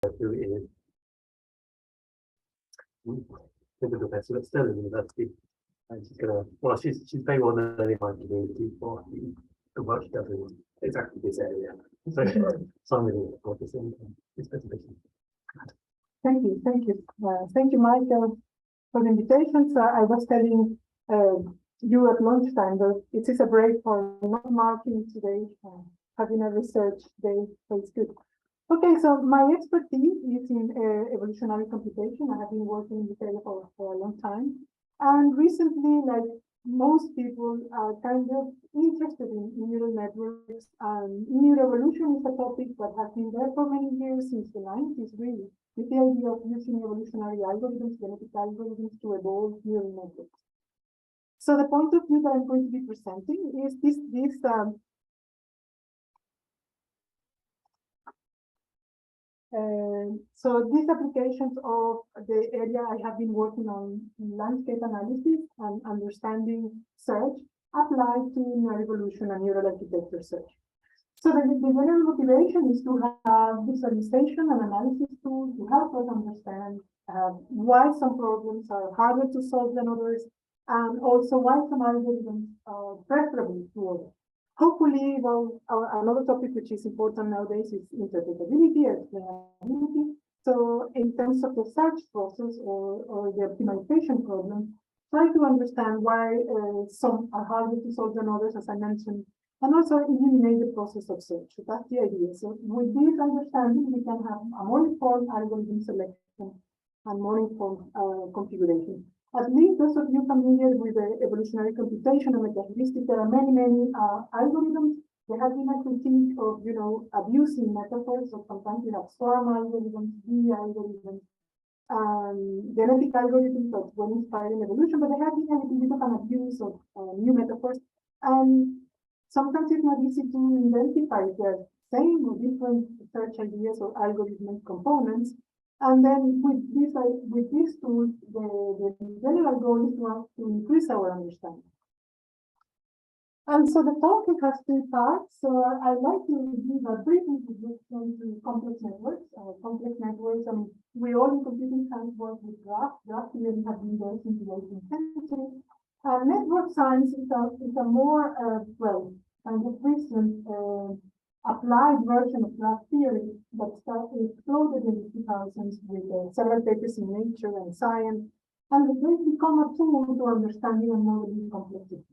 who is the professor at Stirling University. And she's gonna, well, she's very well known in my community for the work she does in exactly this area. So I'm really looking forward to seeing this presentation. Thank you, Michael, for the invitation. So I was telling you at lunchtime that it is a break for not marking today, having a research day, so it's good. Okay, so my expertise is in evolutionary computation. I have been working in this area for a long time. And recently, like most people, are kind of interested in neural networks. And neuroevolution is a topic that has been there for many years, since the 90s, really, with the idea of using evolutionary algorithms, genetic algorithms, to evolve neural networks. So the point of view that I'm going to be presenting is so these applications of the area I have been working on, landscape analysis and understanding search, apply to neuroevolution and neural architecture search. So the general motivation is to have visualization and analysis tools to help us understand why some problems are harder to solve than others, and also why some algorithms are preferable to others. Hopefully, well, another topic which is important nowadays is interpretability, explainability. So in terms of the search process or the optimization problem, try to understand why some are harder to solve than others, as I mentioned, and also eliminate the process of search. So that's the idea. So with this understanding, we can have a more informed algorithm selection and more informed configuration. At least those of you familiar with the evolutionary computation and metaheuristic, there are many algorithms. There has been a critique of, abusing metaphors. So sometimes we have swarm algorithms, bee algorithms, genetic algorithms that were inspired in evolution, but there has been a little bit of an abuse of new metaphors. And sometimes it's not easy to identify the same or different search ideas or algorithmic components. And then with these tools, the general goal is to increase our understanding. And so the talk has two parts. So I'd like to give a brief introduction to complex networks. I mean, we all in computing science work with graphs. Graphs really have been there since the 18th century. Network science is a more, kind of recent applied version of graph theory that exploded in the 2000s with several papers in Nature and Science, and it has become a tool to understanding and modeling complexity.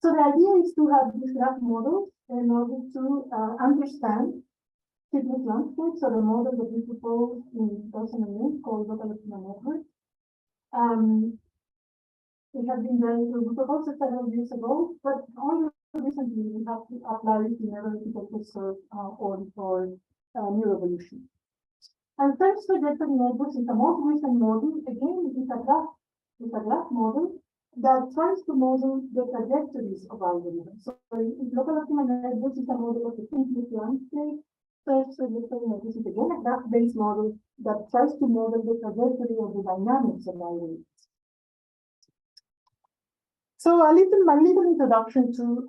So the idea is to have these graph models in order to understand fitness landscapes. So the model that we proposed in 2008 called OPTIMA network. It has been there, we proposed it several years ago, but only recently we have to apply it in order to search or for neuroevolution. And first, trajectory networks is the most recent model. Again, it's a graph model that tries to model the trajectories of algorithms. So in local optimal networks is a model of the fitness landscape. First, trajectory networks is again a graph-based model that tries to model the trajectory of the dynamics of algorithms. So my little introduction to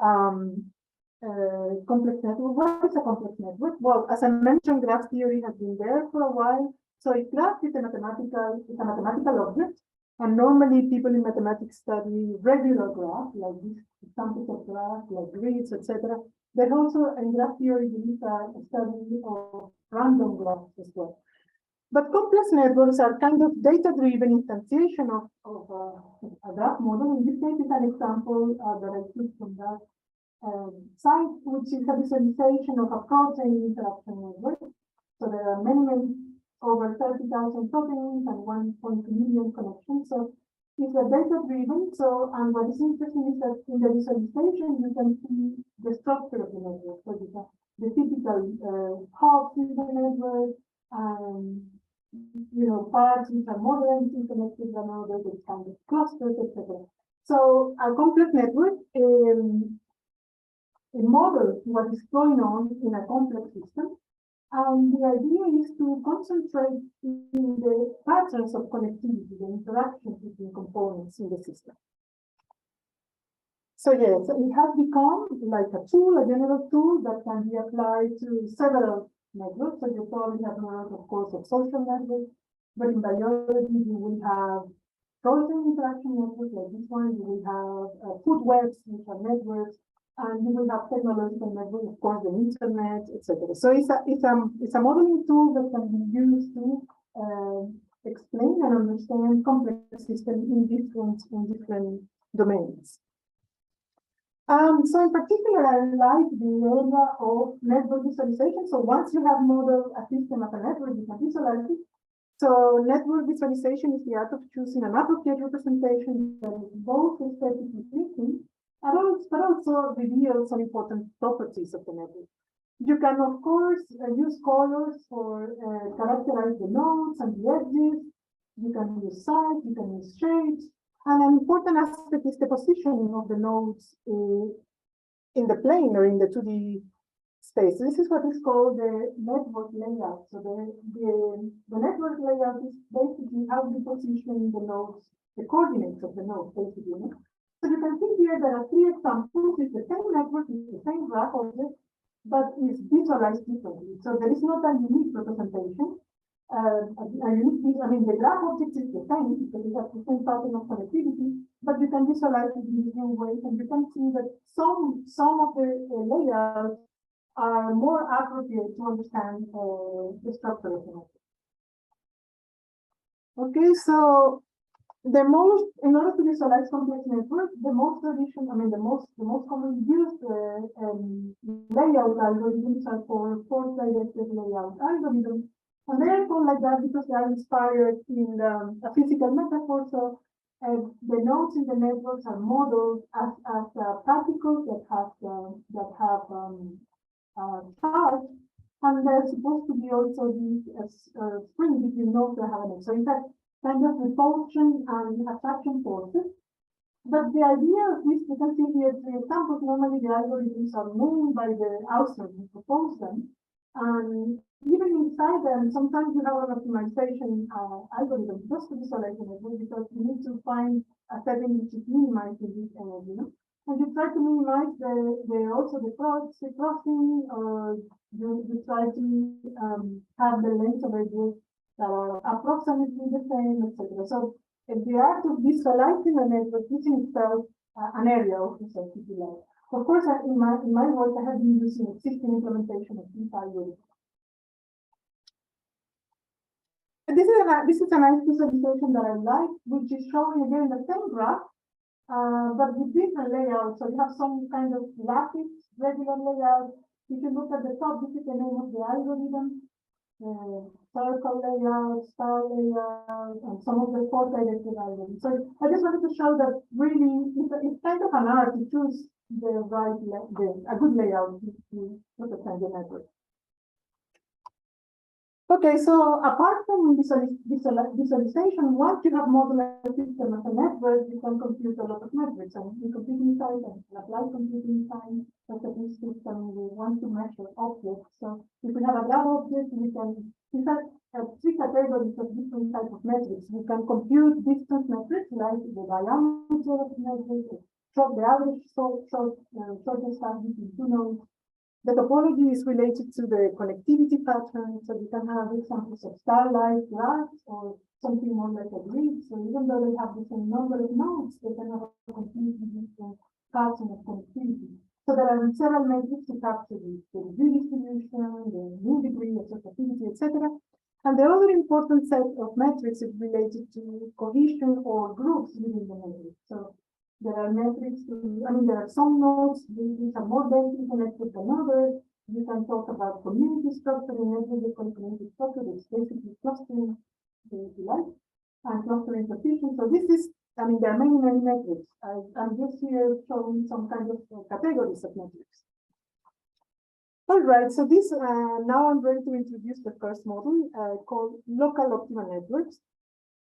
complex network. What is a complex network? Well, as I mentioned, graph theory has been there for a while. So a graph is a mathematical object, and normally people in mathematics study regular graphs, like these examples of graphs, like grids, etc. But also in graph theory, there is a study of random graphs as well. But complex networks are kind of data-driven instantiation of a graph model. In this case, it's an example that I took from that site, which is a visualization of a protein interaction network. So there are many over 30,000 proteins and 1.2 million connections. So it's a data-driven. So, and what is interesting is that in the visualization, you can see the structure of the network. So the typical hubs in the network, parts which are more densely connected than others, it's kind of clusters, etc. So a complex network models what is going on in a complex system, and the idea is to concentrate in the patterns of connectivity, the interactions between components in the system. So yes, it has become like a tool, a general tool that can be applied to several networks. So you probably have heard, of course, of social networks, but in biology, you will have protein interaction networks like this one. You will have food webs, which are networks, and you will have technological networks, of course, the internet, etc. So it's a modeling tool that can be used to explain and understand complex systems in different domains. So in particular, I like the area of network visualization. So once you have modeled a system as a network, you can visualize it. So network visualization is the art of choosing an appropriate representation that is both aesthetically pleasing but also reveals some important properties of the network. You can, of course, use colors for characterize the nodes and the edges. You can use size, you can use shapes. And an important aspect is the positioning of the nodes in the plane or in the 2D space. This is what is called the network layout. So the network layout is basically how you position the nodes, the coordinates of the nodes, basically. So you can see here there are three examples. It's the same network, it's the same graph object, but it's visualized differently. So there is not a unique representation. The graph object is the same because it has the same pattern of connectivity, but you can visualize it in different ways, and you can see that some of the layouts are more appropriate to understand the structure of the network. Okay, so in order to visualize complex networks, the most common used layout algorithms are for force-directed layout algorithms. And they are called like that because they are inspired in a physical metaphor. So the nodes in the networks are modeled as particles that have charge, and they're supposed to be also these spring between nodes that have an edge. So in fact, kind of repulsion and attraction forces. But the idea of this, you can see here three examples. Normally the algorithms are named by the author who proposed them. And even inside them, sometimes you have an optimization algorithm just to visualize the network because you need to find a setting which is minimizing this energy. And you try to minimize the crossing, or you try to have the length of edges that are approximately the same, etc. So the art of visualizing a network is in itself an area of research, if you like. Of course, in my work, I have been using existing implementation of these algorithms. And this is a nice visualization that I like, which is showing again the same graph, but with different layouts. So you have some kind of lattice regular layout. If you look at the top, this is the name of the algorithm. Circle layout, star layout, and some of the force-directed algorithms. So I just wanted to show that really it's kind of an art to choose a good layout to represent the network. Okay, so apart from visualization, once you have modeled a system as a network, you can compute a lot of metrics. And in computing science and applied computing science, statistics, and we want to measure objects. So if we have a graph object, we can, in fact, three categories of different types of metrics. We can compute distance metrics like the diameter of the network, the average shortest time between two nodes. The topology is related to the connectivity pattern, so you can have examples of star-like graphs or something more like a grid. So even though they have the same number of nodes, they can have a completely different pattern of connectivity. So there are several metrics to capture the degree distribution, the mean degree of associativity, etc. And the other important set of metrics is related to cohesion or groups within the network. So there are metrics there are some nodes which are more densely connected than others. You can talk about community structure in network community structure, it's basically clustering, if you like, and clustering position. So this is, there are many metrics. I'm just here showing some kind of categories of metrics. All right, so this, now I'm going to introduce the first model called local optimal networks.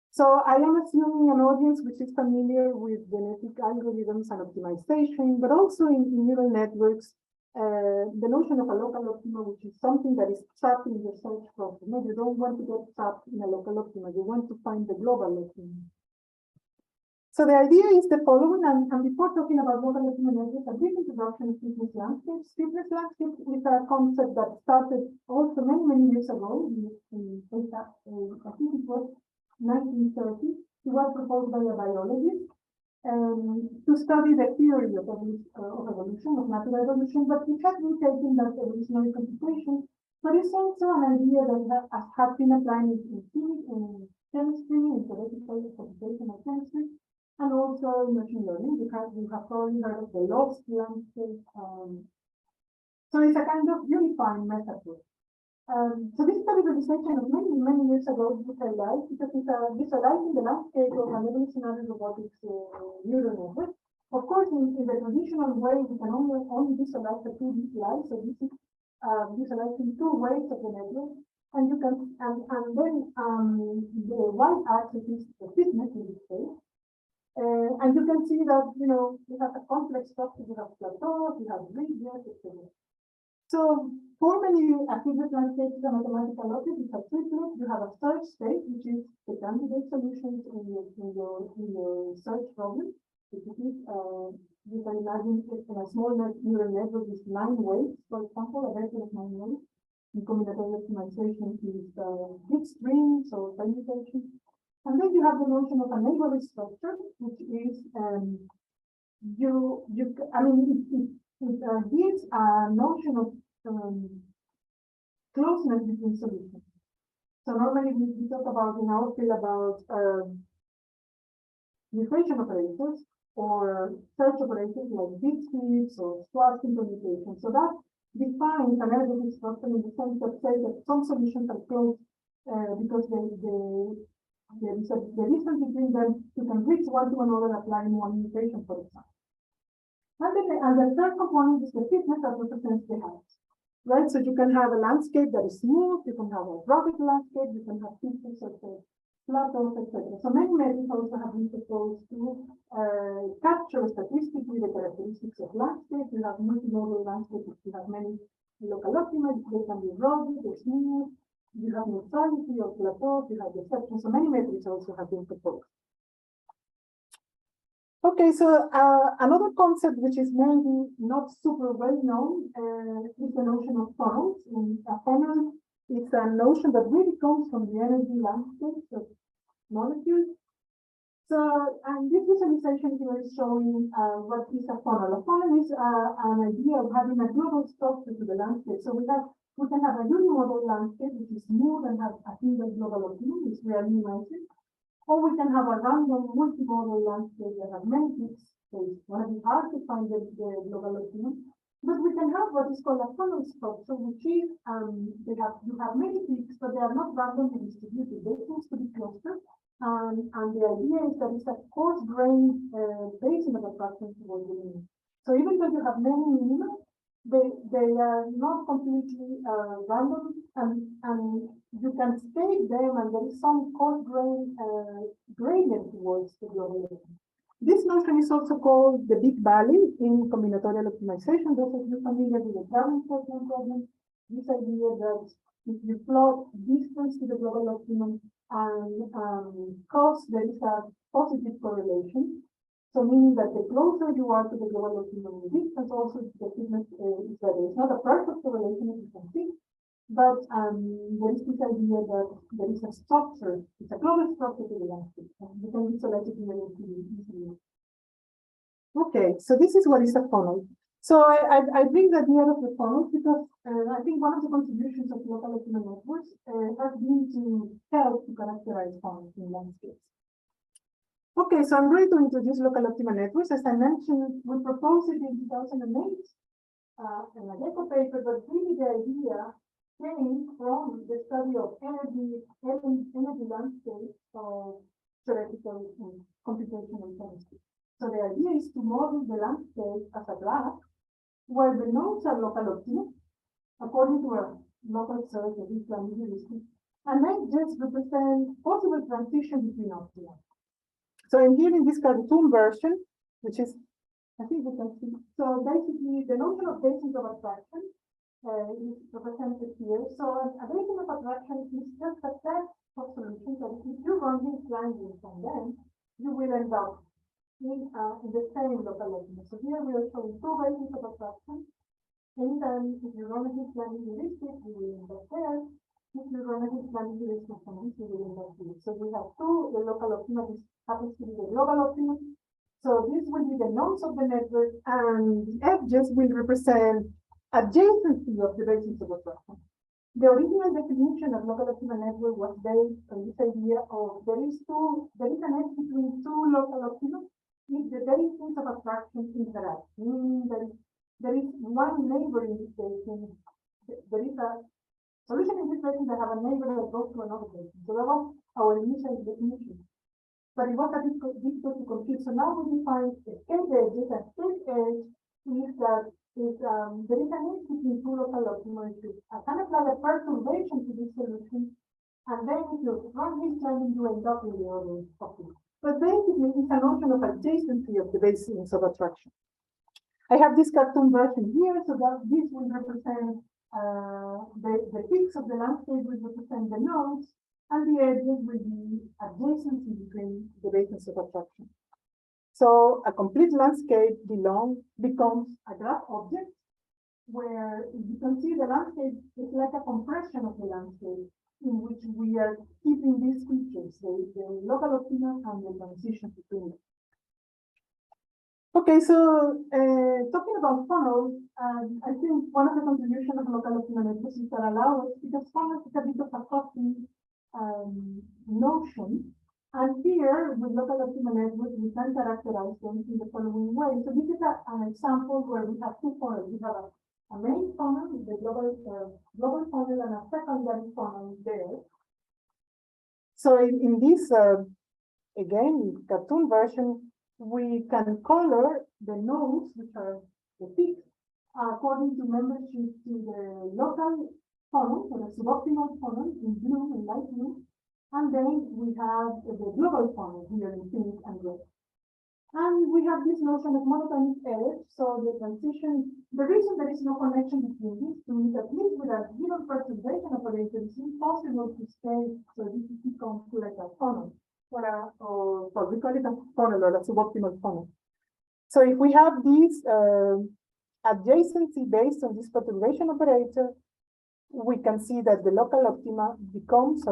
So I am assuming an audience which is familiar with genetic algorithms and optimization, but also in neural networks, the notion of a local optima, which is something that is trapped in your search problem. You don't want to get trapped in a local optima, you want to find the global optima. So the idea is the following, and before talking about local optimal networks, a brief introduction to fitness landscapes. Fitness landscapes is a concept that started also many, many years ago. I think it was 1930. It was proposed by a biologist to study the theory of evolution, of natural evolution, but it has been taken as evolutionary computation. But it's also an idea that has been applied in physics, in chemistry, in theoretical computation of chemistry, and also in machine learning. You have probably heard of the lost landscape. So it's a kind of unifying metaphor. So this is a visualization of many, many years ago visualized, because it's visualizing the landscape of an evolutionary robotics neural network. Of course, in the traditional way, we can only visualize the 2D slide. So this is visualizing two ways of the network. And you can, and then the y-axis is the fitness in this case. And you can see that, you know, you have a complex structure, you have plateaus, you have regions, etc. So for many fitness landscapes and mathematical objects, you have triplet, you have a search state, which is the candidate solutions in your search problem. You can imagine it in a small neural network with 9 weights, for example, a version of 9 weights. In combinatorial optimization is bit streams or permutation. And then you have the notion of a neighborhood structure, which is it gives a notion of closeness between solutions. So normally we talk about in our field about equation operators or search operators like bit streams or sparse computation. So that defines an neighborhood structure in the sense that says that some solutions are close because the distance between them, you can reach one to another applying one mutation, for example. And the third component is the fitness that represents the height, right? So you can have a landscape that is smooth, you can have a rugged landscape, you can have features such as plateaus, etc. So many methods also have been proposed to capture statistically the characteristics of landscape. You have multimodal landscapes, you have many local optima, they can be rugged, they're smooth. You have neutrality or plateau, you have deception, so many metrics also have been proposed. Okay, so another concept which is maybe not super well known is the notion of funnels. And a funnel is a notion that really comes from the energy landscape of molecules. So, and this visualization here is showing what is a funnel. A funnel is an idea of having a global structure to the landscape. So we can have a unimodal landscape which is smooth and have a single global optimum, which we are minimizing. Or we can have a random multimodal landscape that has many peaks. So it's going to be hard to find the global optimum. But we can have what is called a funnel structure, which is you have many peaks, but they are not randomly distributed. They tend to be clustered. And the idea is that it's a coarse-grained basin of attraction towards the minimum. So even though you have many minima, they are not completely random, and you can state them, and there is some coarse-grained gradient towards the global optimum. This notion is also called the Big Valley in combinatorial optimization. Those of you familiar with the traveling salesman problem, this idea that if you plot distance to the global optimum and cost, there is a positive correlation. So meaning that the closer you are to the global optimum in distance, also the fitness is better. It's not a perfect correlation, as you can see, but there is this idea that there is a structure, it's a global structure to the landscape. You can visualize it easily. Okay, so this is what is a funnel. So I bring the idea of the funnel because I think one of the contributions of local optimal networks has been to help to characterize funnels in landscapes. Okay, so I'm going to introduce local optimal networks. As I mentioned, we proposed it in 2008 in a GECO paper, but really the idea came from the study of energy landscapes of theoretical computation and chemistry. So the idea is to model the landscape as a graph where the nodes are local optima according to a local search of each one heuristic, and then just represent possible transition between optima. So I'm here in this cartoon version, which is, I think we can see. So basically, the notion of basis of attraction is represented here. So a basis of attraction is just a set of solutions that if you run these lines from them, you will end up in the same local optima. So here we are showing two bases of attraction. Anytime if you run a planning heuristic, you will end up there. If you run a planning heuristic, you will end up here. So we have two, the local optima, this happens to be the global optima. So this will be the nodes of the network, and the edges will represent adjacency of the basis of attraction. The original definition of local optima network was based on this idea of there is an edge between two local optima if the basis of attraction interact, meaning there is one neighbor in this basin, there is a solution in this basin that have a neighbor that goes to another basin. So that was our initial definition. But it was a bit difficult to compute. So now we define escape edges, and escape edge is that there is an edge between two local optima, kind of like a perturbation to this solution. And then if you run this training, you end up in the other optima. But basically, it's a notion of adjacency of the basis of attraction. I have this cartoon version here, so that this will represent the peaks of the landscape will represent the nodes, and the edges will be adjacency between the bases of attraction. So a complete landscape becomes a graph object, where you can see the landscape is like a compression of the landscape, in which we are keeping these features, the local optima and the transition between them. Okay, so talking about funnels, I think one of the contributions of local optima networks is that allow us, because funnels is a bit of a costly notion, and here with local optima networks we can characterize them in the following way. So this is an example where we have two funnels. We have a main funnel, the global funnel, and a secondary funnel there. So in this again cartoon version, we can color the nodes, which are the peaks, according to membership to the local funnel, or the suboptimal funnel in blue and light blue. And then we have the global funnel here in pink and red. And we have this notion of monotonic edge. So the transition, the reason there is no connection between these two is at least with a given perturbation operator, it's impossible to scale. So this becomes like a funnel. Or we call it a funnel or a suboptimal funnel. So if we have this adjacency based on this perturbation operator, we can see that the local optima becomes,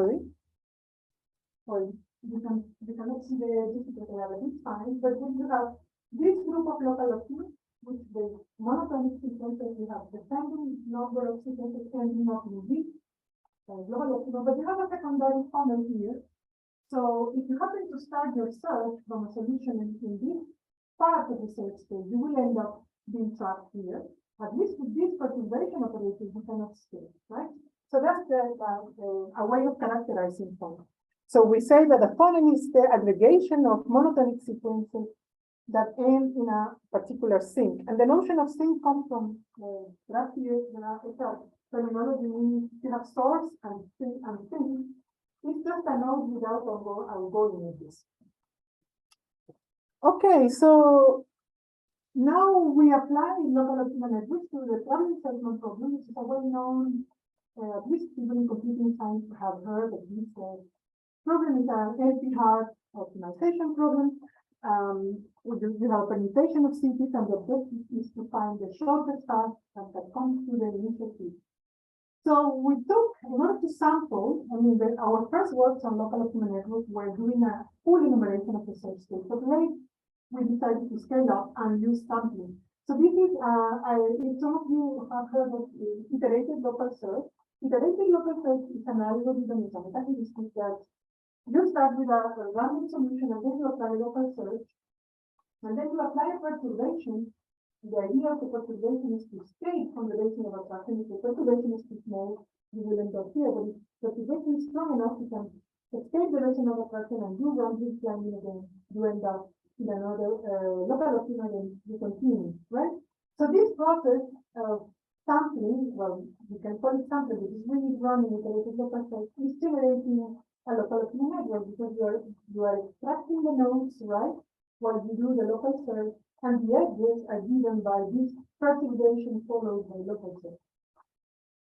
you cannot see the edges because they have a bit fine, but when you have this group of local optima, which the monotonic sequences, you have the same number of sequences ending up in this global optima, but you have a secondary funnel here. So if you happen to start your search from a solution in this part of the search space, you will end up being trapped here. At least with this perturbation operator, you cannot scale, right? So that's a way of characterizing funnel. So we say that a funnel is the aggregation of monotonic sequences that end in a particular sink. And the notion of sink comes from terminology means you have source and sink and sink. It's just a node without ongoing edges. Okay, so now we apply local optima networks to the problem statement problem, which is a well-known, at least people in computing science have heard of this problem. Is an NP-hard optimization problem. You have a permutation of cities, and the objective is to find the shortest path that comes to the initial city. So we took, in order to sample, our first works on local optima networks were doing a full enumeration of the search space. But today, we decided to scale up and use sampling. So this is, if some of you have heard of iterated local search. Iterated local search is an algorithm, it's a mechanism that you start with a random solution, and then you apply local search, and then you apply a perturbation. The idea of the perturbation is to escape from the basin of attraction. If the perturbation is too small, you will end up here. But if the perturbation is strong enough, you can escape the basin of attraction and you run this planning again. You end up in another local optima, and you continue, right? So this process of sampling, well, you can call it sampling, which is really running iterated local search, is generating a local optima network, because you are extracting the nodes, right, while you do the local search. And the edges are given by this perturbation followed by local search.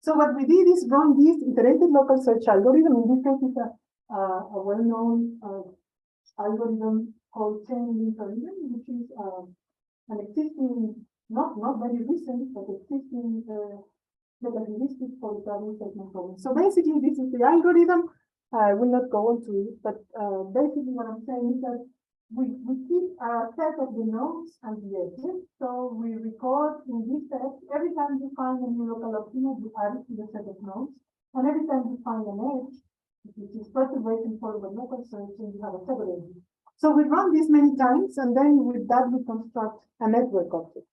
So what we did is run this iterated local search algorithm. In this case, it's a well-known algorithm called chain Lin-Kernighan, which is an existing, not very recent, but existing heuristic for the problem statement problem. So basically, this is the algorithm. I will not go into it, but basically what I'm saying is that we keep a set of the nodes and the edges. So we record in this set, every time you find a new local optima, you add it to the set of nodes. And every time you find an edge, which is perturbation followed by local search, and you have a set of edges. So we run this many times, and then with that we construct a network object.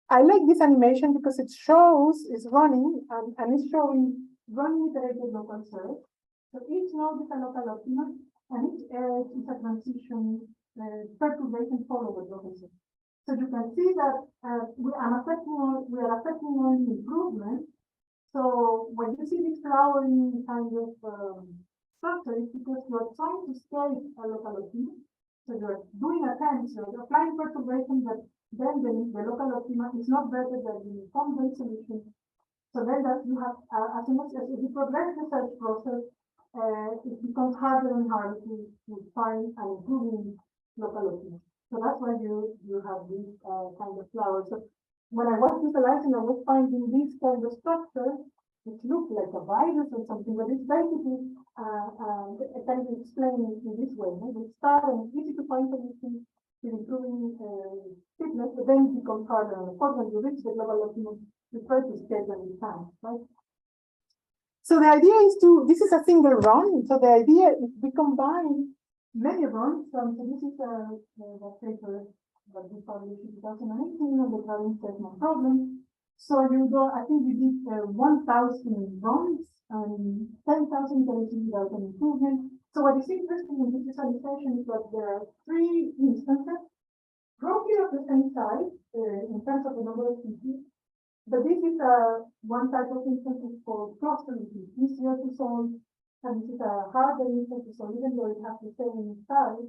I like this animation because it shows it's running and it's showing running iterated local search. So each node is a local optima, and each edge is a transition perturbation followed by local search. So you can see that we are affecting only improvement. So when you see this flowering kind of structure, it's because you are trying to scale a local optima. So you're doing attempts, you're applying perturbation, but then the local optima is not better than the form-based solution. So then that you have, as soon as you progress the search process, it becomes harder and harder to find an improving local optima. So that's why you have this kind of flowers. So when I was visualizing, I was finding this kind of structure, which looks like a virus or something, but it's basically, I can explain in this way. We start an easy to find solution with improving fitness, but then it becomes harder. And of course, when you reach the global optimum, you try to scale them in time, right? So the idea is this is a single run. So the idea is we combine many runs. So this is a paper that we published in 2018 on the Trajectories problem. So I think we did 1,000 runs and 10,000 iterations without an improvement. So what is interesting in this visualization is that there are 3 instances, roughly of the same size in terms of the number of species. But this is one type of instance called clustering, easier to solve, and this is a harder instance to solve, even though it has the same size.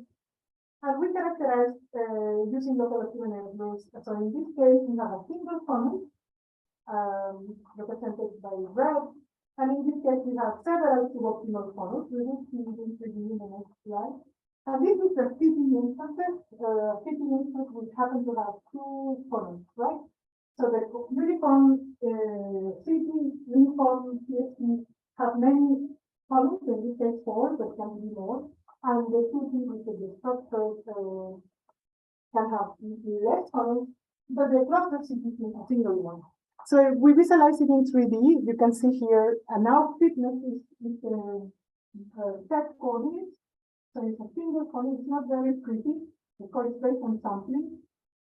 And we characterize using local optima networks. So in this case, we have a single funnel represented by red, and in this case, we have several suboptimal funnels. We will see this in the next slide. And this is the fitting instances. Fitting instance would happen to have 2 funnels, right? So the uniform uniform CSP have many funnels, in this case 4, but can be more. And the 2 with the structures can have less funnels, but the cluster CSP is a single one. So if we visualize it in 3D, you can see here, and now fitness is set coordinates. So it's a single funnel, it's not very pretty, because it's based on sampling.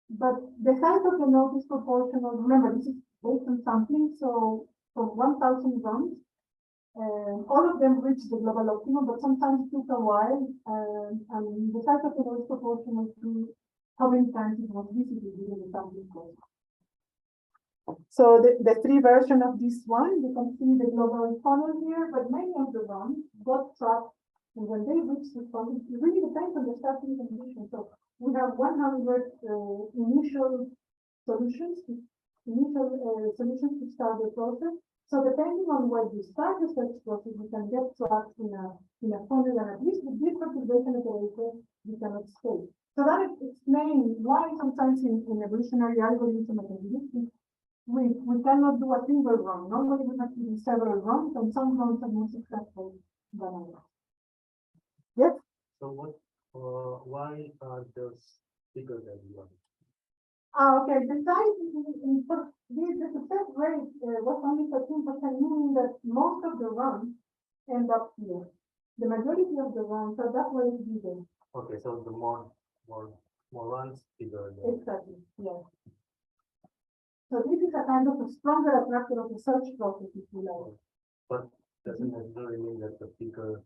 But the size of the node is proportional. Remember, this is based on sampling, so from 1,000 runs, all of them reach the global optimum, but sometimes it took a while, and the size of the node is proportional to how many times it was visited during the sampling process. So the 3 version of this one, you can see the global funnel here, but many of the runs got trapped, and when they reach the funnel, it really depends on the starting condition. So we have 100 initial solutions to start the process. So depending on where you start the search process, you can get trapped in a funnel, and at least with this perturbation operator, you cannot scale. So that explains why sometimes in evolutionary algorithms and heuristics, we cannot do a single run. Normally we have to do several runs, and some runs are more successful than others. Yes? So why are those bigger than one? Okay, the size the success rate was only 13%, meaning that most of the runs end up here. The majority of the runs, so that's why it's bigger. Okay, so the more runs, bigger. Exactly, yes. So this is a kind of a stronger attractor of the search process, if you like. But doesn't necessarily mean that the bigger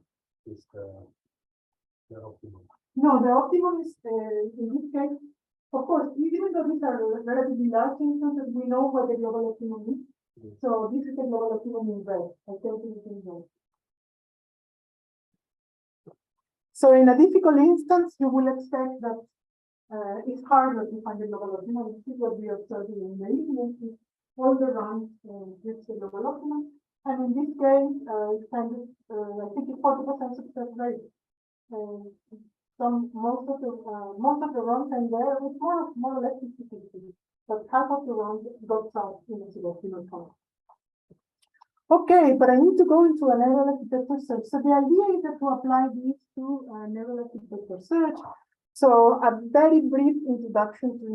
is the optimum. No, the optimum is in this case, of course, even though these are relatively large instances, we know what the global optimum is. So this is the global optimum in red. I tell you in red. So in a difficult instance, you will expect that it's harder to find the global optimum. This is what we observe in the easy. All the runs reach the global optimum. And in this case, it's kind of, I think it's 40% success rate. most of the runtime there is more or less 50-50, but half of the run got out into the human tunnel. Okay, but I need to go into a neural architecture search. So the idea is that to apply these to neural architecture search. So a very brief introduction to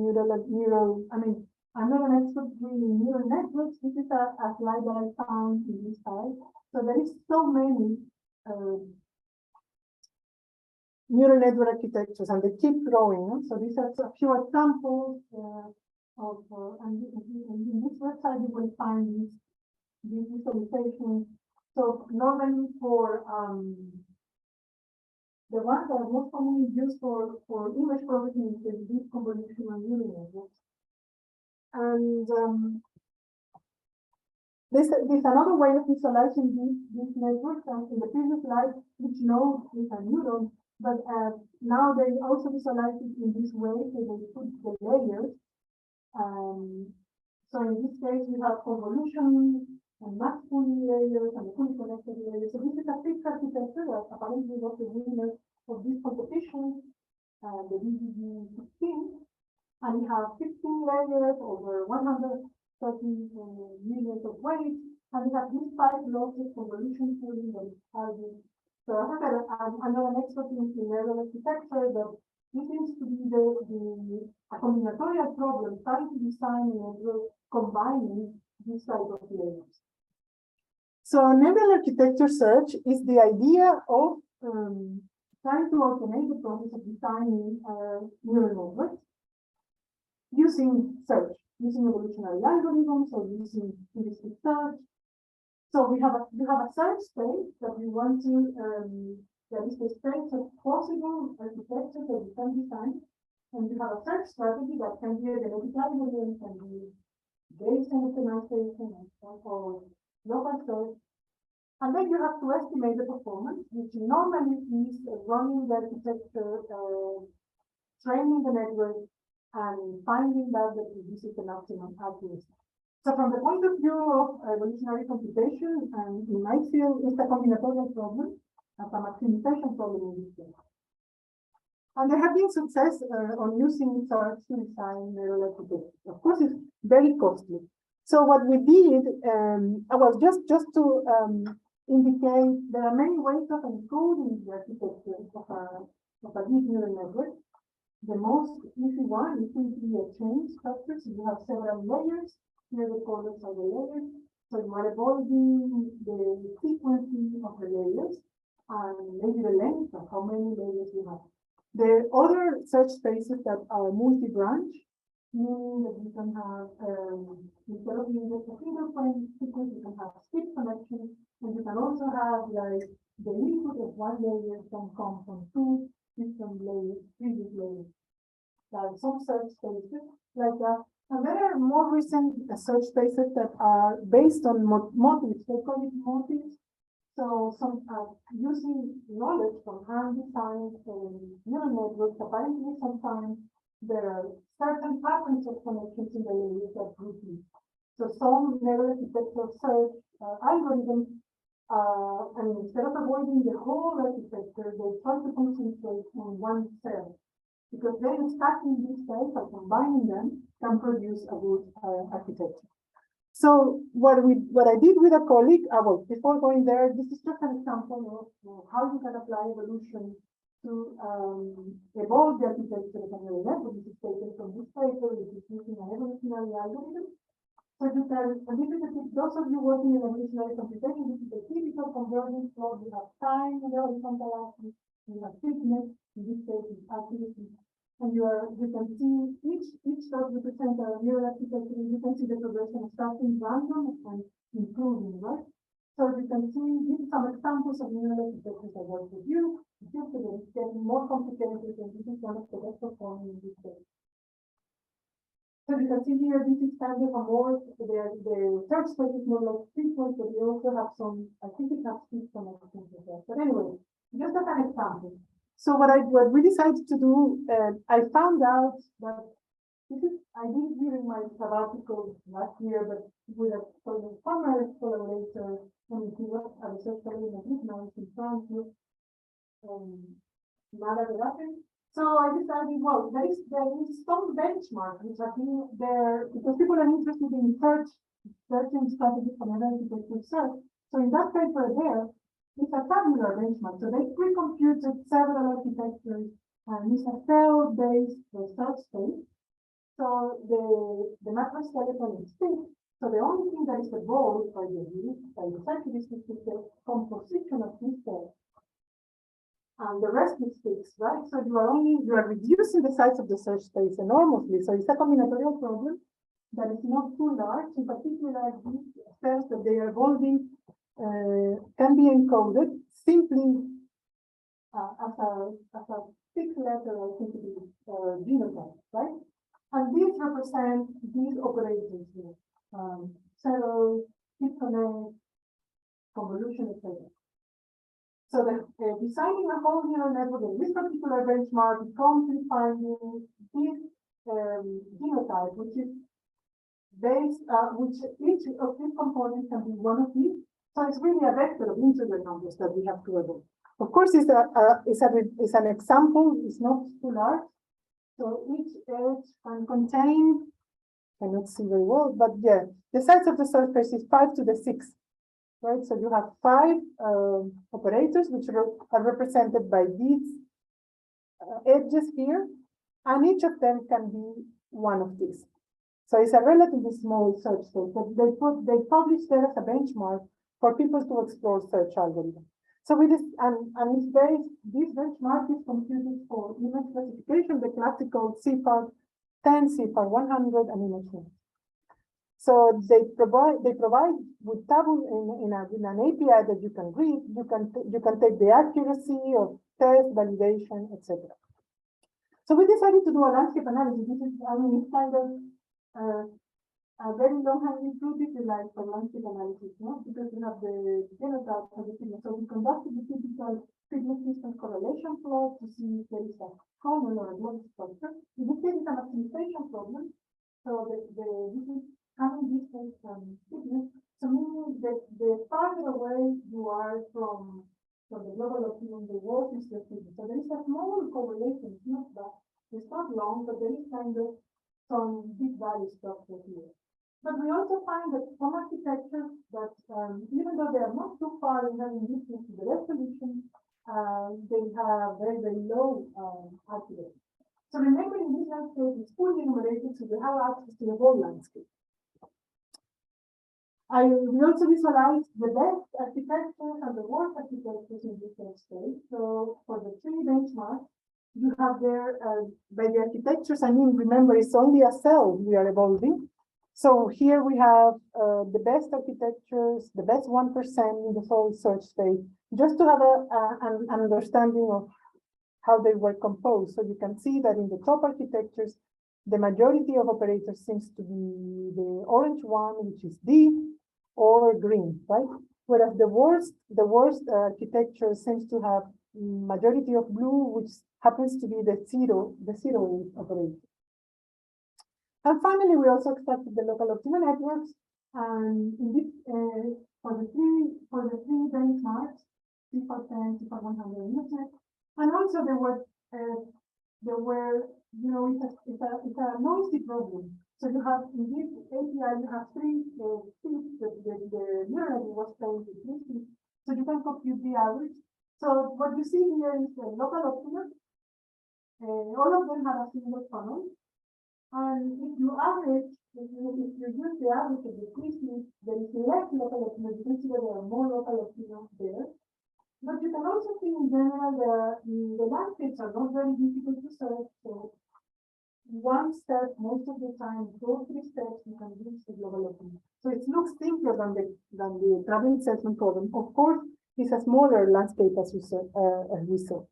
I'm not an expert in neural networks. This is a slide that I found in this slide. So there is so many neural network architectures, and they keep growing. So these are a few examples and in this website you will find these visualizations. So normally for the ones that are most commonly used for image processing is deep convolutional neural networks. And there's another way of visualizing these networks. And in the previous slide, each node is a neuron, but now they also visualize it in this way, so they put the layers. So in this case, we have convolution and max pooling layers and fully connected layers. So this is a fixed architecture that apparently was the winner of this competition, the VGG 16. And we have 16 layers over 130 millions of weights. And we have these 5 laws of convolution pooling that is hardened. So as I said, I'm not an expert in neural architecture, but this seems to be a combinatorial problem, trying to design a network combining these type of layers. So neural architecture search is the idea of trying to automate the process of designing neural networks using search, using evolutionary algorithms or using heuristic search. So we have a search space that we want to that is the space of possible architectures that we can design, and we have a search strategy that can be a genetic algorithm, can be Bayesian optimization, or local search. And then you have to estimate the performance, which normally is running the architecture, training the network, and finding that produces an optimum accuracy. So from the point of view of evolutionary computation, and in my field, it's a combinatorial problem, as a maximization problem in this case. And there have been success on using search to design neural architecture. Of course, it's very costly. So what we did, well, just to indicate, there are many ways of encoding the architecture of a deep neural network. The most easy one is simply a chain structure. So you have several layers. Here the colors are the layers. So you are avoiding the frequency of the layers and maybe the length of how many layers you have. The other search spaces that are multi-branch, meaning that you can have, instead of using just a single frame sequence, you can have skip connections, and you can also have like the input of one layer can come from 2 different layers, previous layers. There are some search spaces like that. And there are more recent search spaces that are based on motifs. They call it motifs. So some using knowledge from hand-designed neural networks, apparently sometimes there are certain patterns of connections in the layers that group these. So some neural architecture search algorithms, and instead of avoiding the whole architecture, they try to concentrate on one cell. Because then stacking these cells or combining them can produce a good architecture. So what I did with a colleague, well, before going there, this is just an example of how you can apply evolution to evolve the architecture of a neural network. This is taken from this paper, which is using an evolutionary algorithm. So you can, and this is the tip, those of you working in evolutionary computation, this is the typical convergence flow. You have time in the horizontal axis, you have thickness, in this case it's accuracy. And you can see each dot represents a neural architecture, and you can see the progression starting random and improving, right? So you can see these are some examples of neural architectures that work with you. It's getting more complicated, and this is one of the best performing in this case. So you can see here, this is kind of a more, the search space is more like frequent, but we also have some, I think it has speed connections as well. But anyway, just as an example. So what we decided to do, I found out that I did it during my sabbatical last year, but with a former collaborator, and he was a research fellow in Madrid, now in France. nada de that. So I decided, well, there is some benchmark which have been there because people are interested in searching strategies for architecture search. So in that paper there, it's a tabular benchmark. So they pre-computed several architectures and it's a cell-based search space. So the macro skeleton is fixed. So the only thing that is evolved by the characteristics is the composition of these cells. And the rest is fixed, right? So you are reducing the size of the search space enormously. So it's a combinatorial problem that is not too large. In particular, these cells that they are evolving can be encoded simply as a 6-letter, I think it is, genotype, right? And these represent these operators here: settle, disconnect, convolution, etc. So designing a whole neural network in this particular benchmark comes in finding this genotype, which is based, which each of these components can be one of these. So it's really a vector of integer numbers that we have to evolve. Of course, it's an example. It's not too large. So each edge can contain, I cannot see very well, but yeah, the size of the surface is 5 to the 6. Right, so you have 5 operators which are represented by these edges here, and each of them can be one of these. So it's a relatively small search space, but they publish there as a benchmark for people to explore search algorithms. So with this, and it's based, this benchmark is computed for image classification, the classical CIFAR 10, CIFAR 100, and image 1. So they provide with in an API that you can read. You can take the accuracy of test, validation, etc. So we decided to do a landscape analysis. This is, I mean, it's kind of a very long-hanging fruit, if you like, for landscape analysis, no? Because we have the genotype and the fitness. So we conducted the typical fitness distance correlation plot to see if there is a common or a global structure. In this case, it's an optimization problem. So this is having distance and fitness, so meaning that the farther away you are from the global optimum, the worse is the fitness. So there is a small correlation. It's not long, but there is kind of some big value structure here. But we also find that some architectures that, even though they are not too far in having distance to the resolution, they have very, very low accuracy. So remember, in this landscape, it's fully enumerated, so you have access to the whole landscape. We also visualize the best architectures and the worst architectures in this state. So for the 3 benchmarks, you have there, by the architectures, I mean, remember, it's only a cell we are evolving. So here we have the best architectures, the best 1% in the whole search space, just to have an understanding of how they were composed. So you can see that in the top architectures, the majority of operators seems to be the orange one, which is D, or green, right? Whereas the worst architecture seems to have majority of blue, which happens to be the zero operator. And finally, we also extracted the local optimal networks, and in this for the three benchmarks, CIFAR 10, CIFAR 100, and also there were you know, it's a noisy problem. So you have in this API you have 3 seats that the neural was playing with 3 seats, so you can compute the average. So what you see here is the local optimum. All of them have a single funnel, and if you average, if you use the average of the 3 seats, there is less local optimum. You can see that there are more local optimums there. But you can also see in general the landscapes are not very difficult to search. So one step, most of the time, those 3 steps, you can reach the global optimum. So it looks simpler than the traveling salesman problem. Of course, it's a smaller landscape as we saw.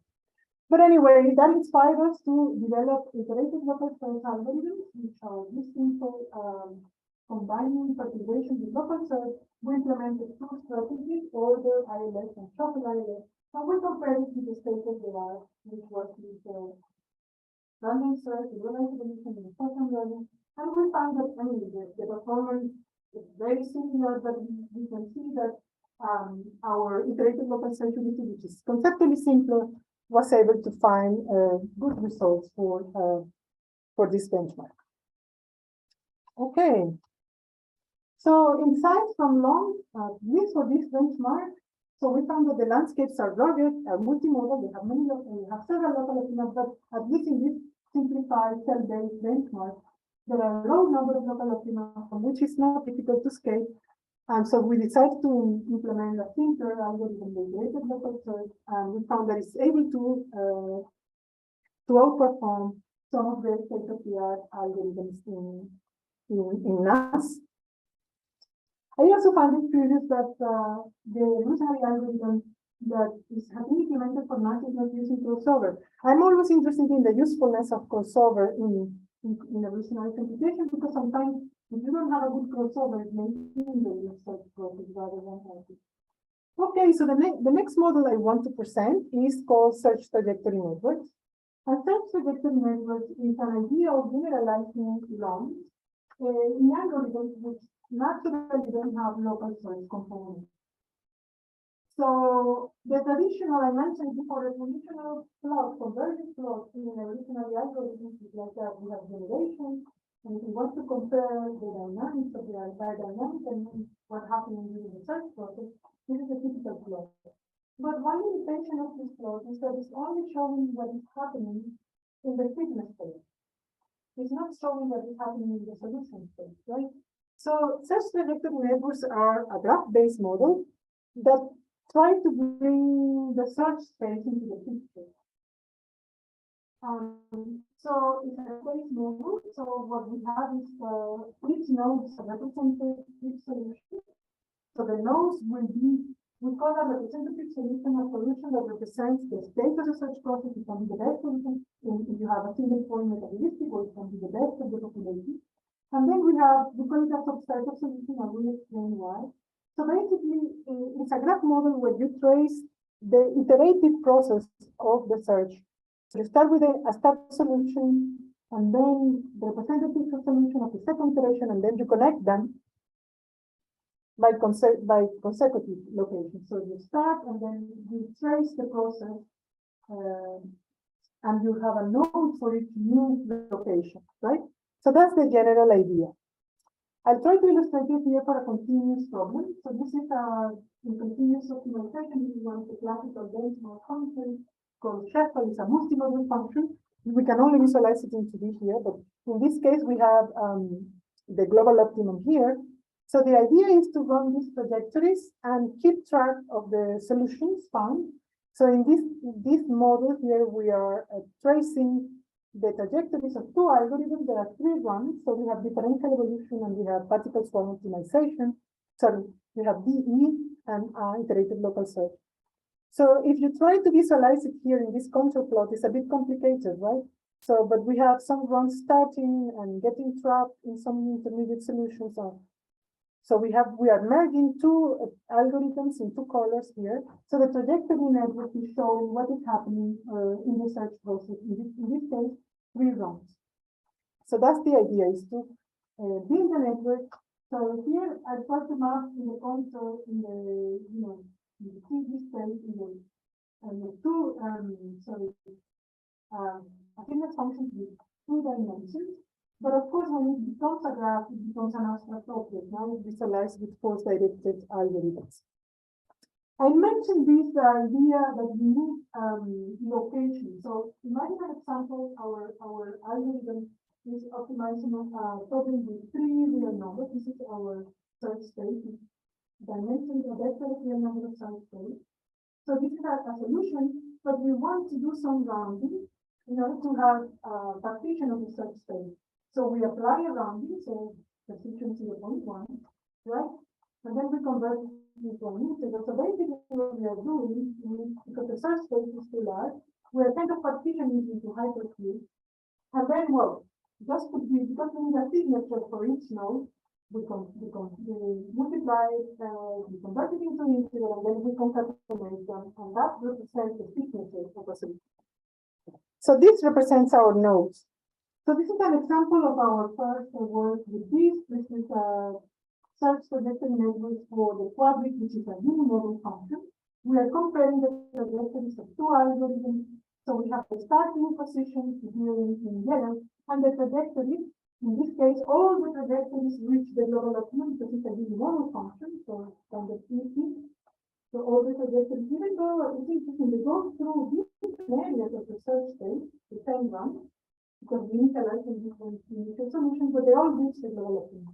But anyway, that inspired us to develop iterative local search algorithms, which are this simple, combining perturbation with local search. We implemented 2 strategies: order ILS and shuffle ILS, and we compared it to the state of the art, which was with random search, generalized evolution, and reinforcement learning. And we found that, I mean, the performance is very similar, but we can see that our iterative local search, which is conceptually simpler, was able to find good results for this benchmark. Okay. So insights from long this for this benchmark. So we found that the landscapes are rugged, are multimodal, they have several local optimas, but at least in this simplified cell-based benchmark, there are a low number of local optima, which is not difficult to scale. And so we decided to implement a simpler algorithm, the integrated local search, and we found that it's able to outperform some of the state-of-the-art algorithms in NAS. I also find it curious that the evolutionary algorithm that has been implemented for NAS is not using crossover. I'm always interested in the usefulness of crossover in evolutionary computation, because sometimes if you don't have a good crossover, it may hinder your search process rather than help it. Okay, so the next model I want to present is called search trajectory networks. And search trajectory networks is an idea of generalizing longs in algorithms which naturally don't have local search components. So the traditional, I mentioned before, the traditional plot, convergence plot in evolutionary algorithms is like that. We have generation, and if we want to compare the dynamics of the dynamic and what happened during the search process, this is a typical plot. But one limitation of this plot is that it's only showing what is happening in the fitness phase. It's not showing what is happening in the solution phase, right? So search trajectory networks are a graph-based model that try to bring the search space into the picture. So it's a graph-based model. So what we have is each node is a representative solution. So the nodes will be, we call a representative solution a solution that represents the state of the search process. It can be the best solution if you have a single point methodology, or it can be the best of the population. And then we call it a subset of solution, and we'll explain why. So basically, it's a graph model where you trace the iterative process of the search. So you start with a start solution, and then the representative solution of the second iteration, and then you connect them by consecutive locations. So you start, and then you trace the process, and you have a node for each new location, right? So that's the general idea. I'll try to illustrate it here for a continuous problem. So this is in continuous optimization. This is one of the classical benchmark functions called Sheffield. It's a multimodal function. We can only visualize it in 2D here, but in this case, we have the global optimum here. So the idea is to run these trajectories and keep track of the solutions found. So in this model here, we are tracing the trajectories of two algorithms. There are 3 runs. So we have differential evolution and we have particle swarm optimization. Sorry, we have DE and iterative local search. So if you try to visualize it here in this contour plot, it's a bit complicated, right? So, but we have some runs starting and getting trapped in some intermediate solutions. So we are merging 2 algorithms in 2 colors here. So the trajectory network is showing what is happening in the search process. In this case, 3 runs. So that's the idea, is to build a network. So here I try to map in the contour in the in the 3D space in the 2 I think that's functions with 2 dimensions. But of course, when it becomes a graph, it becomes an abstract object. Now it's visualized with force-directed algorithms. I mentioned this idea that we need location. So imagine an example, our algorithm is optimizing a problem with 3 real numbers. This is our search space. Dimensions of vector of real number of search space. So this is a solution, but we want to do some rounding in order to have a partition of the search space. So we apply a rounding, so precision 0.1, right? And then we convert it into an integer. So basically what we are doing is, because the search space is too large, we are kind of partitioning it into hypercubes. And then, well, just to be, because we need a signature for each node, we multiply it, we convert it into an integer, and then we concatenate them, and that represents the signature of a solution. So this represents our nodes. So this is an example of our first work with this. This is a search trajectory network for the quadratic, which is a unimodal function. We are comparing the trajectories of 2 algorithms So we have the starting position here in yellow, and the trajectory. In this case, all the trajectories reach the global optimum because it's a normal function, so kind of easy. So all the trajectories, even though it's interesting, they go through different areas of the search space, the same one, because we initialize in different initial solutions, but they all reach the global optimum.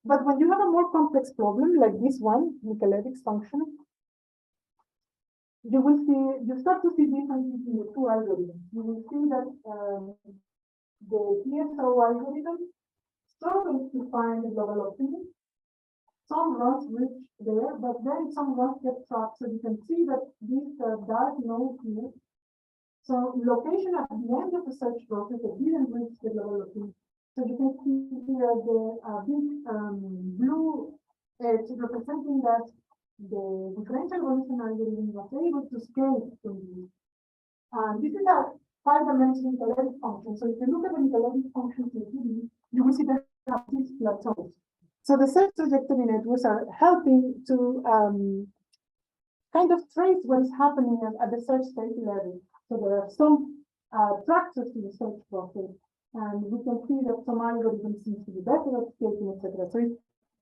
But when you have a more complex problem like this one, Michaelis function, you will see, you start to see differences in the two algorithms. You will see that the TSO algorithm struggles to find the global optimum. Some runs reach there, but then some runs get trapped. So you can see that this dark node here. So location at the end of the search process that didn't reach the global optimum. So you can see here the big blue edge representing that the differential evolution algorithm was able to scale from this. This is a 5-dimensional Michaelis function. So if you look at the Michaelis function you will see that there are 6 plateaus. So the search trajectory networks are helping to kind of trace what is happening at the search state level. So there are some tractors to the search process, and we can see that some algorithms seem to be better at scaling, etc. So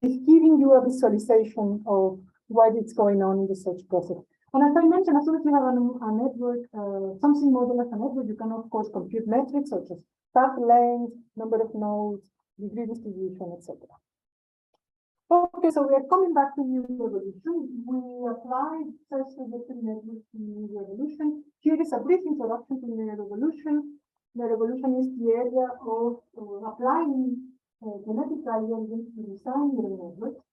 it's giving you a visualization of what is going on in the search process. And as I mentioned, as soon as you have a network, something model as a network, you can of course compute metrics such as path length, number of nodes, degree distribution, etc. Okay, so we are coming back to Neuroevolution. We applied search trajectory networks to Neuroevolution. Here is a brief introduction to Neuroevolution. Neuroevolution is the area of applying genetic algorithms to design neural networks.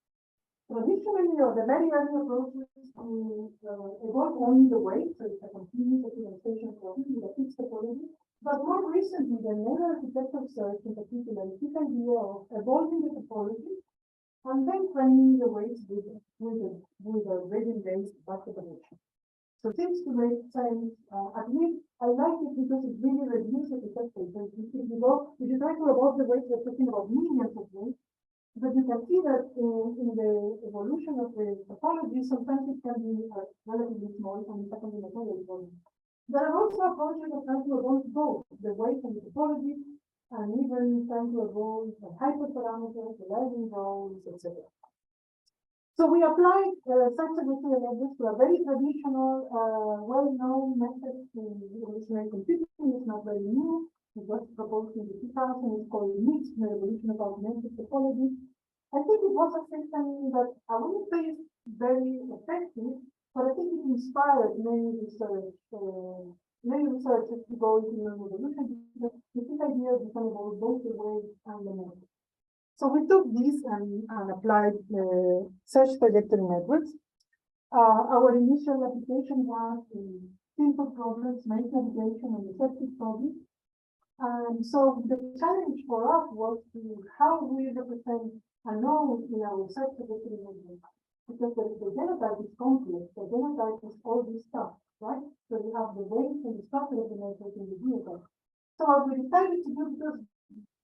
Traditionally, or the very early approaches to evolve only the weight, so it's a continuous optimization problem with a fixed topology. But more recently, the neuroarchitecture search in particular, this idea of evolving the topology and then training the weights with a gradient-based back propagation. So it seems to make sense. At least I like it because it really reduces the test data. If you try to evolve the weights, we're talking about millions of weights. But you can see that in the evolution of the topology, sometimes it can be relatively small and it can be materially volume. There are also approaches that try to evolve both the weight and the topology, and even trying to evolve the hyperparameters, the lighting roles, etc. So we applied search trajectory networks to a very traditional, well-known method in evolutionary computing. It's not very new. It was proposed in the 2000s. It's called mixed evolution of augmented topology. I think it was a system that I wouldn't say is very effective, but I think it inspired many researchers to go into neuroevolution because this idea you can evolve both the weight and the network. So we took this and applied search trajectory networks. Our initial application was simple problems, maze navigation, and deceptive problems. And so the challenge for us was to how we represent a node in our search trajectory network. Because the genotype is complex, the genotype is all this stuff, right? So you have the weight and the structure of the network in the genotype. So what we decided to do, because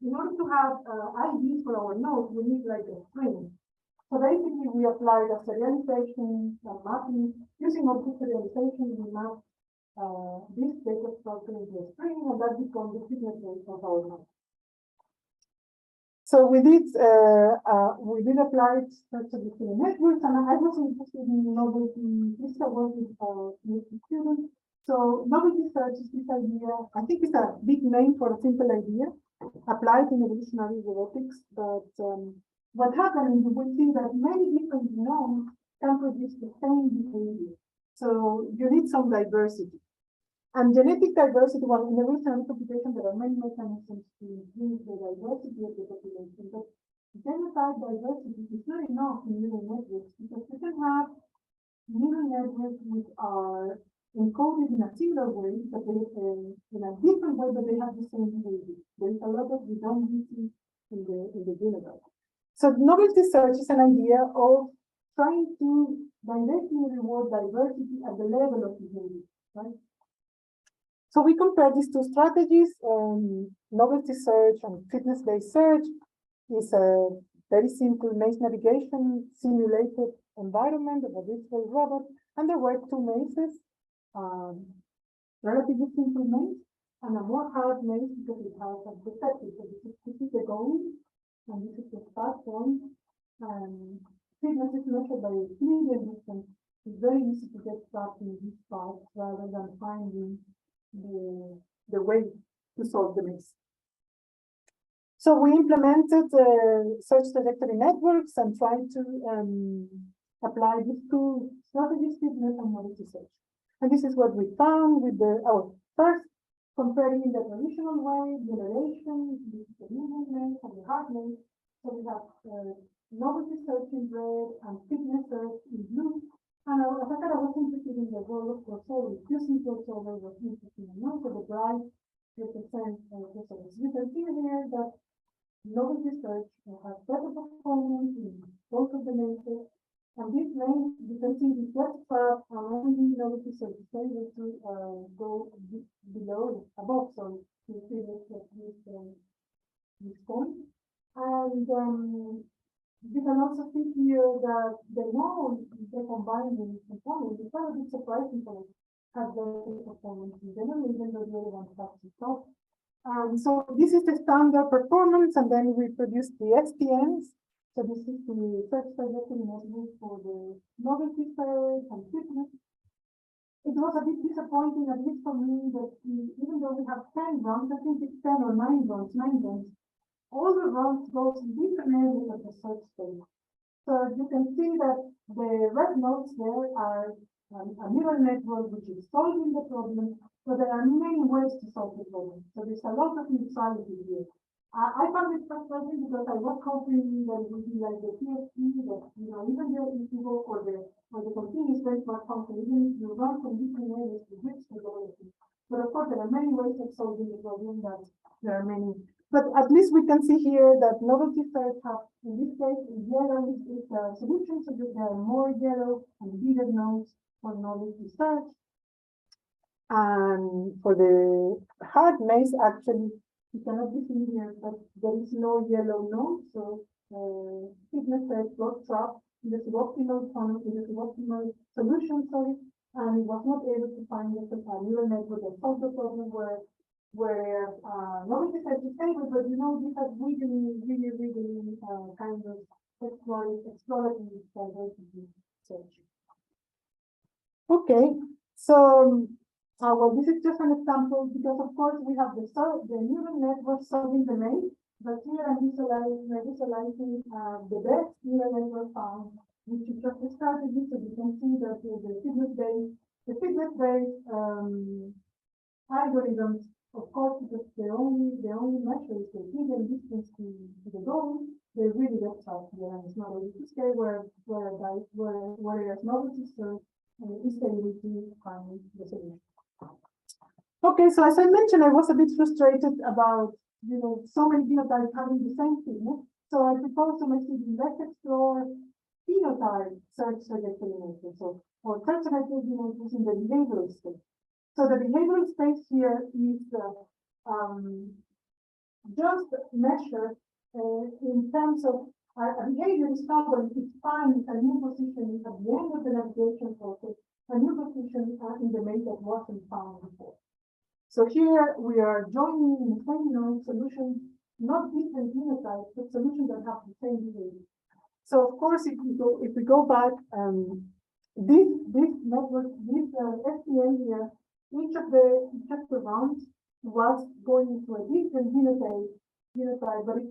in order to have IDs for our nodes, we need like a string. So basically we applied a serialization and mapping. Using object serialization, we map this data structure into a string, and that becomes the signature of our node. So we did apply search trajectory networks, and I was interested in novelty. This is a work with students. So novelty search is this idea. I think it's a big name for a simple idea applied in evolutionary robotics. But what happens, you will see that many different genomes can produce the same behavior. So you need some diversity. And genetic diversity, well, in evolutionary computation, there are many mechanisms to increase the diversity of the population, but genotype diversity is not enough in neural networks because you can have neural networks which are encoded in a similar way, but they in a different way, but they have the same behavior. There is a lot of redundancy in the genotype. So novelty search is an idea of trying to directly reward diversity at the level of behavior, right? So we compare these two strategies. Novelty search and fitness-based search is a very simple maze navigation simulated environment of a virtual robot, and there were two mazes. relatively simple maze and a more hard maze because it has a perspective. So this is the goal, and this is the start point. Fitness is measured by Euclidean distance. It's very easy to get stuck in these parts rather than finding the way to solve the maze. So we implemented search trajectory networks and tried to apply these two strategies, fitness and modesty search. And this is what we found with the, first, comparing in the traditional way, generation, this is the medium maze and the hard maze. So we have novelty search in red and fitness search in blue. And as I said, I was interested in the role of crossover. Using crossover was interesting. And also the bright represents crossovers. You can see here that novelty search has better performance in both of the mazes. And this maze, you can see this left part, only novelty search is able to go below, above, so you see this point. And you can also see here that the node the combining components is a bit surprising for us, has better performance in general, even though the other one has to stop. So this is the standard performance, and then we produce the STNs. So this is the search trajectory network for the novelty search and fitness. It was a bit disappointing, at least for me, that even though we have 10 runs, I think it's 10 or 9 runs, all the runs go to different areas of the search space. So you can see that the red nodes there are a neural network which is solving the problem. So there are many ways to solve the problem. So there's a lot of neutrality here. I found it frustrating because I was hoping that it would be like the PFT, that even though if you go for the continuous benchmark function, even if you run from different areas to reach the goal. But of course, there are many ways of solving the problem. That there are many. But at least we can see here that novelty search have, in this case, yellow is the solution, so that there are more yellow and bigger nodes for novelty search. And for the hard maze, actually, you cannot be seen here, but there is no yellow node, so fitness search got trapped in the suboptimal funnel, in the suboptimal solution, and it was not able to find a neural network that solved the problem where novelty search is stable, but this has really kind of explorative diversity search. Okay, so well, this is just an example because, of course, we have the neural network solving the maze, but here I'm visualizing the best neural network found, which is just a strategy. So you can see that the fitness-based algorithms, of course, because the only measure is the hidden distance to the goal, they really get trapped here, and it's not able to scale whereas novelty search is able to find the solution. Okay, so as I mentioned, I was a bit frustrated about so many genotypes having the same fitness. So I proposed to my students, let's explore phenotype search trajectory networks, or search trajectory networks in the behavioral space. So the behavioral space here is just measured in terms of a behavior discovery. It finds a new position at the end of the navigation process, a new position in the maze that wasn't found before. So here we are joining in the same node solutions, not different genotypes, but solutions that have the same behavior. So of course, if we go back, this network, this STN here, each of the rounds was going into a different genotype. But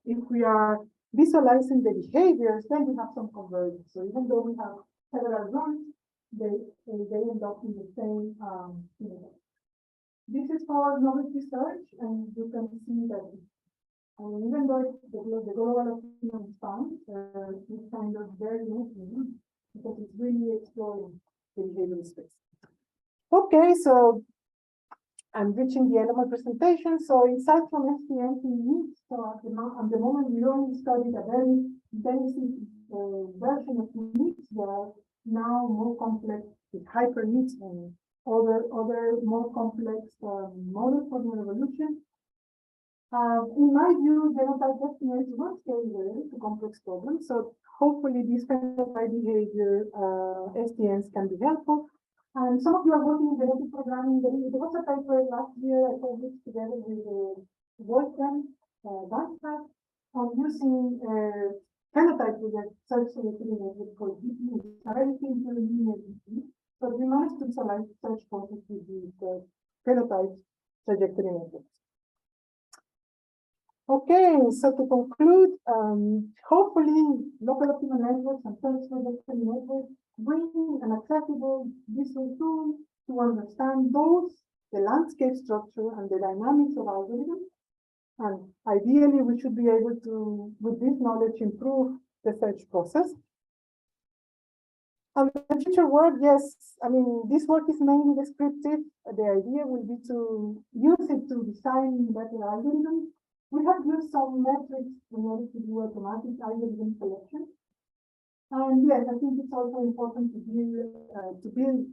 if we are visualizing the behaviors, then we have some convergence. So even though we have several runs, they end up in the same genotype. This is for novelty search, and you can see that even though the global opinion is found, it's kind of very messy because it's really exploring the behavioral space. Okay, so I'm reaching the end of my presentation. So insight from STN needs. So at the moment we only studied a very basic version of needs that are now more complex with hyper needs and other more complex models for neuroevolution. In my view, genotype estimates will scale well to complex problems. So hopefully these kind of high behavior STNs can be helpful. And some of you are working in genetic programming. There was a paper last year I published together with Wolfgang Danstadt on using phenotype with a search selective network called GP. It's a very simple linear GP, but we managed to select search process with these phenotype trajectory networks. Okay, so to conclude, hopefully local optimal networks and search trajectory networks bring an accessible visual tool to understand both the landscape structure and the dynamics of algorithms. And ideally, we should be able to, with this knowledge, improve the search process. And the future work, yes, I mean, this work is mainly descriptive. The idea will be to use it to design better algorithms. We have used some metrics in order to do automatic algorithm selection. And yes, I think it's also important to build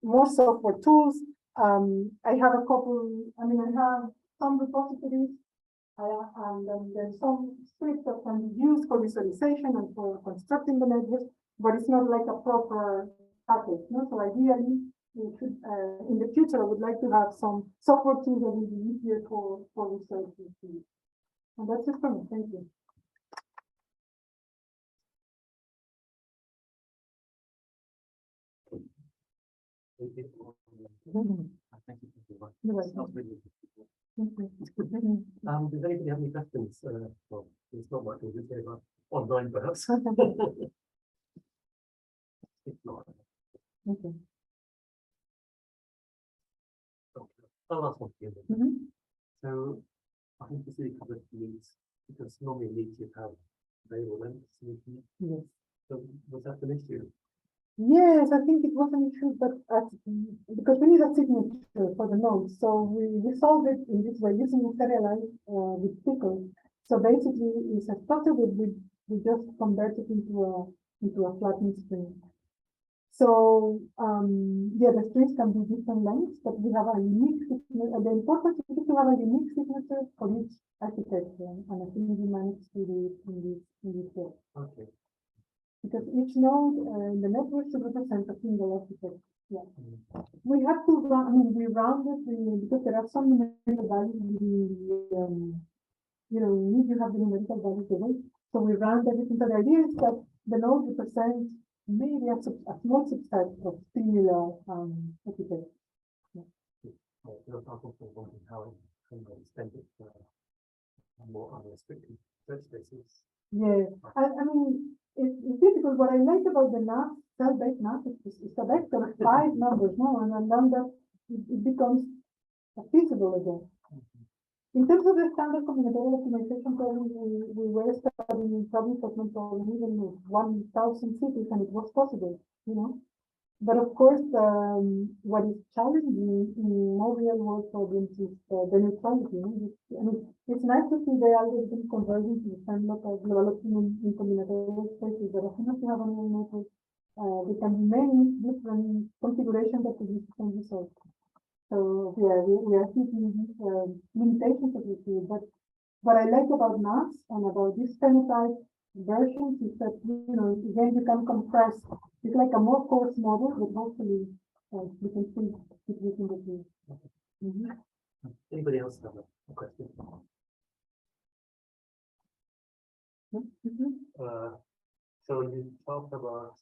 more software tools. I have a couple, I have some repositories, and then there's some scripts that can be used for visualization and for constructing the networks, but it's not like a proper package. No? So ideally, we should, in the future, I would like to have some software tools that will be easier for researchers to use. And that's it for me. Thank you. Thank you. Thank you. Does anybody have any questions? Well, there's not much we can say about online, perhaps. If not, Okay. I'll ask one here. So I think the city covered needs, because normally needs you have available lengths. Yes. So was that an issue? Yes, I think it was an issue, but because we need a signature for the nodes, so we solved it in this way using serialized with pickle. So basically, it's a structure that we just convert it into a flattened string. So yeah, the strings can be different lengths, but we have a unique signature. And the important thing is to have a unique signature for each architecture, and I think we managed to do it in this way. Okay. Because each node in the network should represent a single architecture. Yeah. We have to run, we rounded because there are some numerical values within you have the numerical values away. So we round everything. So the idea is that the node represents maybe a small subset of similar architecture. How can extend it more unrestricted search spaces? Yeah, I mean, it's difficult. What I like about the NAS, cell-based NAS, is a vector of 5 numbers, no? And then that it becomes feasible again. In terms of the standard combinatorial optimization problem, we were studying problem segment problem even with 1,000 cities, and it was possible, But of course, what is challenging in more real-world problems is the neutrality. It's nice to see the algorithm converging to the same local global optimum in combinatorial spaces, but as soon as you have a neural network, there can be many different configurations that the can be solved. So yeah, we are thinking these limitations of the field, but what I like about NAS and about this phenotype versions is that again you can compress. It's like a more coarse model, but hopefully we can see it within the field. Anybody else have a question? So you talked about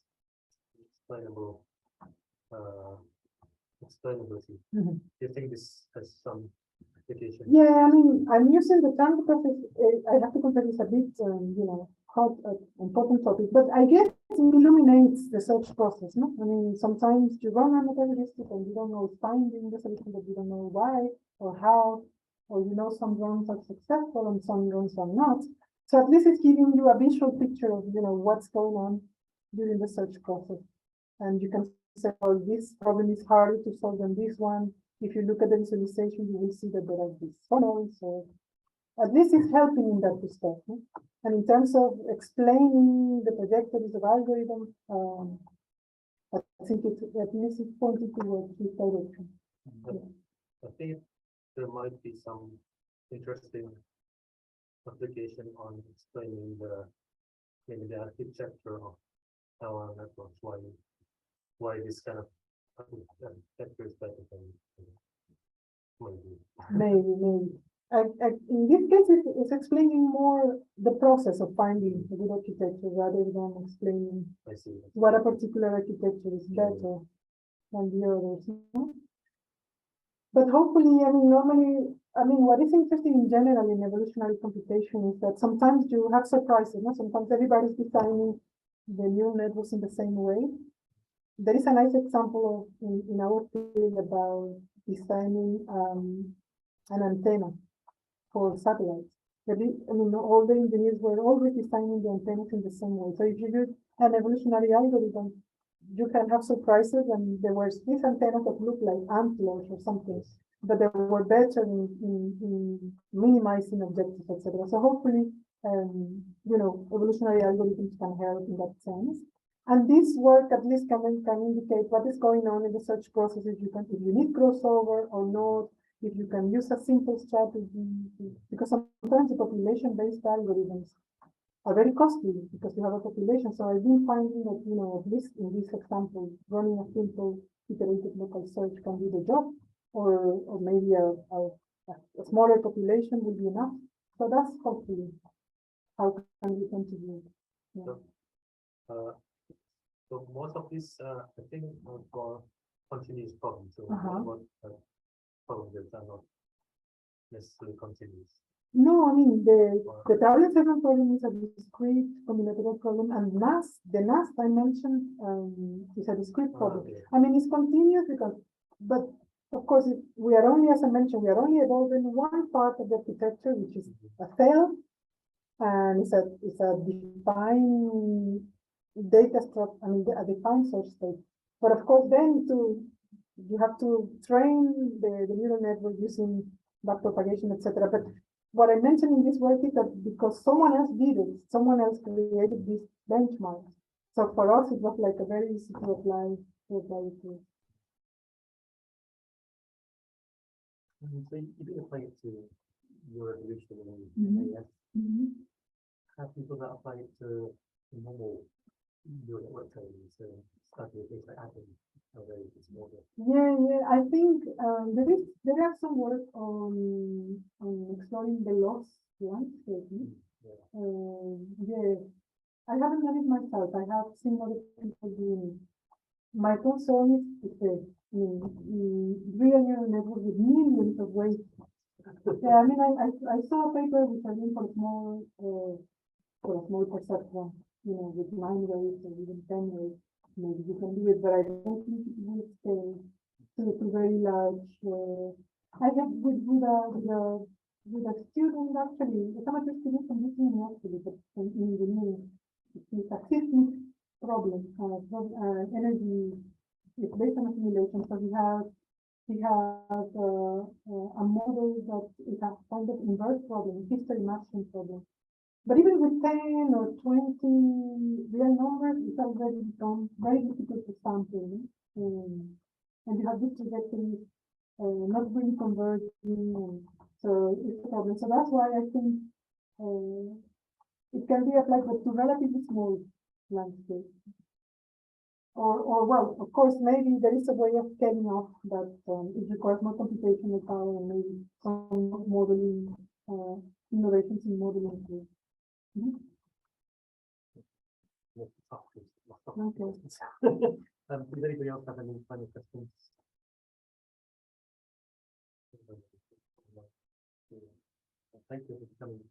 explainability. Do you think this has some application? Yeah, I mean, I'm using the term because I have to confess it's a bit, hot, important topic, but I guess it illuminates the search process. No, I mean, sometimes you run a heuristic and you don't know finding the solution, but you don't know why or how, or some runs are successful and some runs are not. So at least it's giving you a visual picture of what's going on during the search process, and you can say, well, this problem is harder to solve than this one. If you look at the visualization, you will see that there are these funnels. So at least it's helping in that respect. No? And in terms of explaining the trajectories of algorithms, I think at least it's pointing towards this direction. I think there might be some interesting application on explaining maybe the architecture of our networks, why this kind of I think that goes better than maybe. Maybe. In this case, it's explaining more the process of finding a good architecture rather than explaining I see. what a particular architecture is better than the others. No? But hopefully, normally, what is interesting in general in evolutionary computation is that sometimes you have surprises. No? Sometimes everybody's designing the neural networks in the same way. There is a nice example in our field about designing an antenna for satellites. All the engineers were always designing the antennas in the same way. So if you use an evolutionary algorithm, you can have surprises, and there were these antennas that look like antlers or something, but they were better in minimizing objectives, etc. So hopefully, evolutionary algorithms can help in that sense. And this work at least can indicate what is going on in the search process, if you need crossover or not, if you can use a simple strategy, because sometimes the population-based algorithms are very costly because you have a population. So I've been finding that, at least in this example, running a simple iterative local search can do the job, or maybe a smaller population will be enough. So that's hopefully how can we contribute. Yeah. So most of these, I think, are for continuous problems. So what problems that are not necessarily continuous? No, the tablet segment problem is a discrete combinatorial problem, and the NAST I mentioned is a discrete problem. Okay. It's continuous but of course, we are only, as I mentioned, we are only evolving one part of the architecture, which is a cell, and it's a defined data structure, a defined source state. But of course, then you have to train the neural network using backpropagation, etc. But what I mentioned in this work is that because someone else did it, someone else created this benchmark. So for us, it was like a very easy to apply it to. So you did apply it to Neuroevolution and AS. Have people that apply it to normal neural network training, so study things like atoms, how they small. Yeah. I think there are some work on exploring the loss landscape. Yeah, I haven't done it myself. I have seen other people doing it. My concern is the real neural network with millions of weights. Yeah, I saw a paper which I think for a small perceptron, with 9 weights or even 10 weights. Maybe you can do it, but I don't think it will scale to very large. I have with a student actually, a chemistry student from UCM actually, but in engineering, it's a seismic problem. Energy is based on accumulation, so we have a model that is a kind of inverse problem, history matching problem. But even with 10 or 20 real numbers, it's already become very difficult to sample. And you have this trajectory not really converging. So it's a problem. So that's why I think it can be applied to relatively small landscape. Or well, of course, maybe there is a way of scaling up that it requires more computational power and maybe some modeling innovations in modeling too. Okay. Does anybody else have any final questions? Thank you for coming.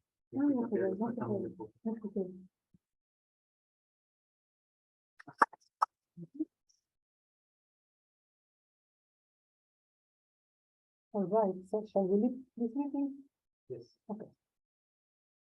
All right, so shall we leave this meeting? Yes. Okay.